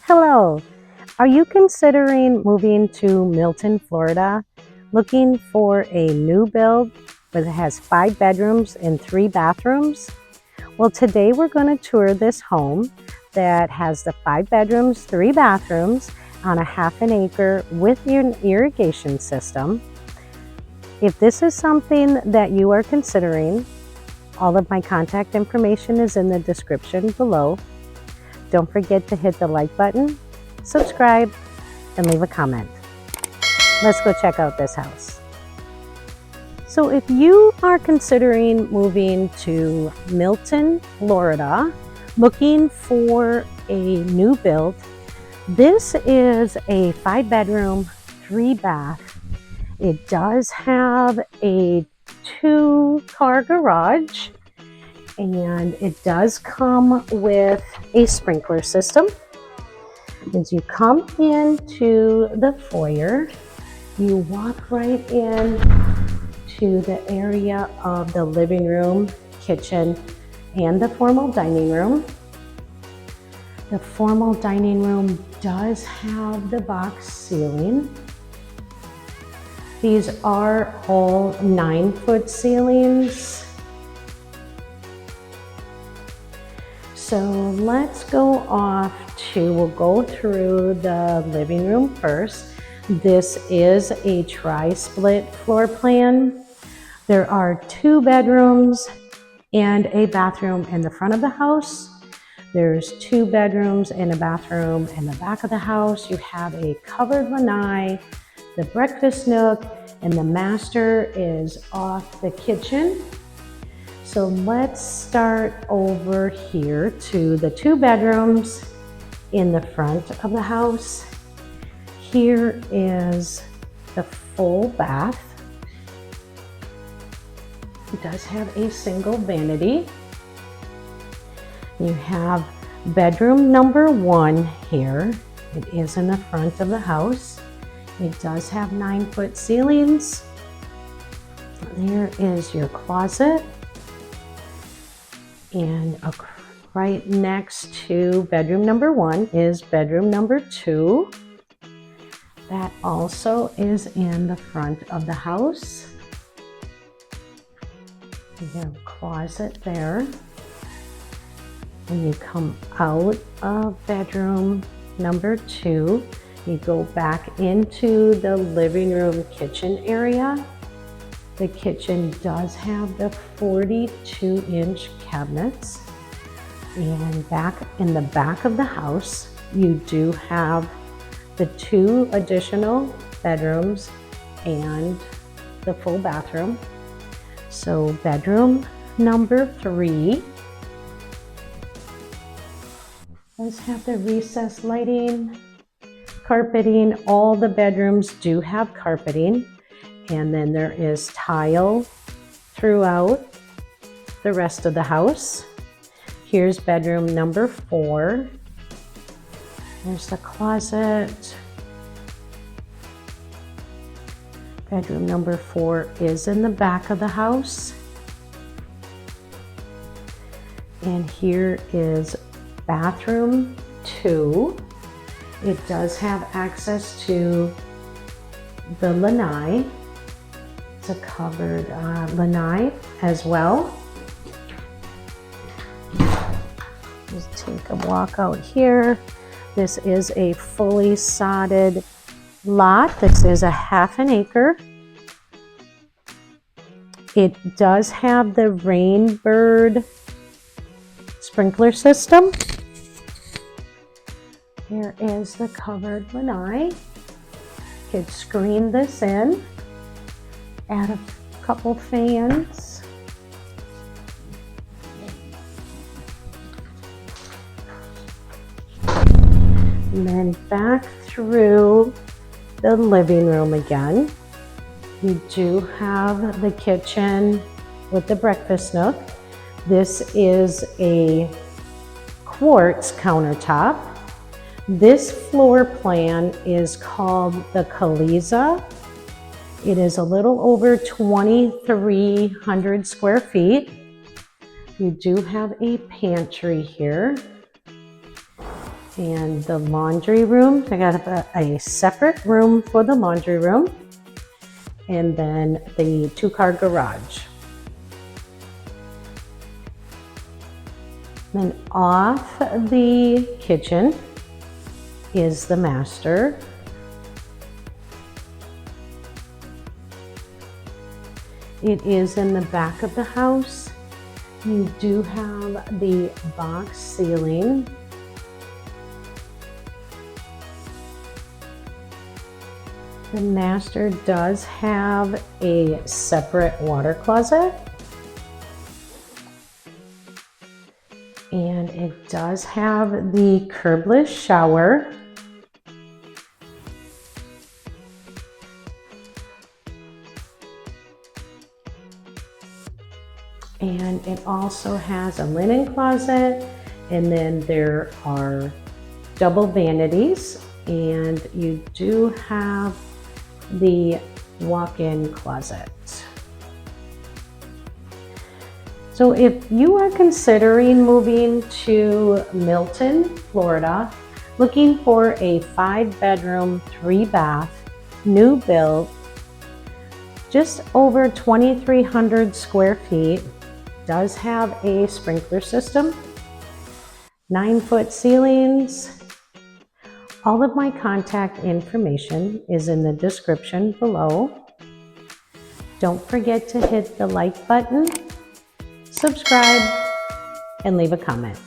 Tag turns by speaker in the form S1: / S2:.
S1: Hello, are you considering moving to Milton, Florida, looking for a new build that has 5 bedrooms and 3 bathrooms? Well, today we're going to tour this home that has the 5 bedrooms, 3 bathrooms on a half an acre with an irrigation system. If this is something that you are considering, all of my contact information is in the description below. Don't forget to hit the like button, subscribe, and leave a comment. Let's go check out this house. So if you are considering moving to Milton, Florida, looking for a new build, this is a 5 bedroom, 3 bath. It does have a 2-car garage, and it does come with a sprinkler system. As you come into the foyer, you walk right in to the area of the living room, kitchen, and the formal dining room. The formal dining room does have the box ceiling. These are all 9-foot ceilings. So let's go we'll go through the living room first. This is a tri-split floor plan. There are 2 bedrooms and a bathroom in the front of the house. There's 2 bedrooms and a bathroom in the back of the house. You have a covered lanai, the breakfast nook, and the master is off the kitchen. So let's start over here to the 2 bedrooms in the front of the house. Here is the full bath. It does have a single vanity. You have bedroom number 1 here. It is in the front of the house. It does have 9-foot ceilings. There is your closet. And right next to bedroom number 1 is bedroom number 2. That also is in the front of the house. You have a closet there. When you come out of bedroom number 2, you go back into the living room kitchen area. The kitchen does have the 42-inch cabinets. And back in the back of the house, you do have the 2 additional bedrooms and the full bathroom. So bedroom number 3 does have the recessed lighting, carpeting. All the bedrooms do have carpeting. And then there is tile throughout the rest of the house. Here's bedroom number 4. There's the closet. Bedroom number 4 is in the back of the house. And here is bathroom 2. It does have access to the lanai. It's a covered lanai as well. Just take a walk out here. This is a fully sodded lot. This is a half an acre. It does have the Rainbird sprinkler system. Here is the covered lanai. Could screen this in, add a couple fans. And then back through the living room again. You do have the kitchen with the breakfast nook. This is a quartz countertop. This floor plan is called the Caliza. It is a little over 2,300 square feet. You do have a pantry here. And the laundry room, I got a separate room for the laundry room, and then the 2-car garage. Then off the kitchen is the master. It is in the back of the house. You do have the box ceiling. The master does have a separate water closet. And it does have the curbless shower. And it also has a linen closet, and then there are double vanities, and you do have the walk-in closet. So if you are considering moving to Milton, Florida, looking for a 5-bedroom, 3-bath, new build, just over 2,300 square feet, does have a sprinkler system, 9-foot ceilings. All of my contact information is in the description below. Don't forget to hit the like button, subscribe, and leave a comment.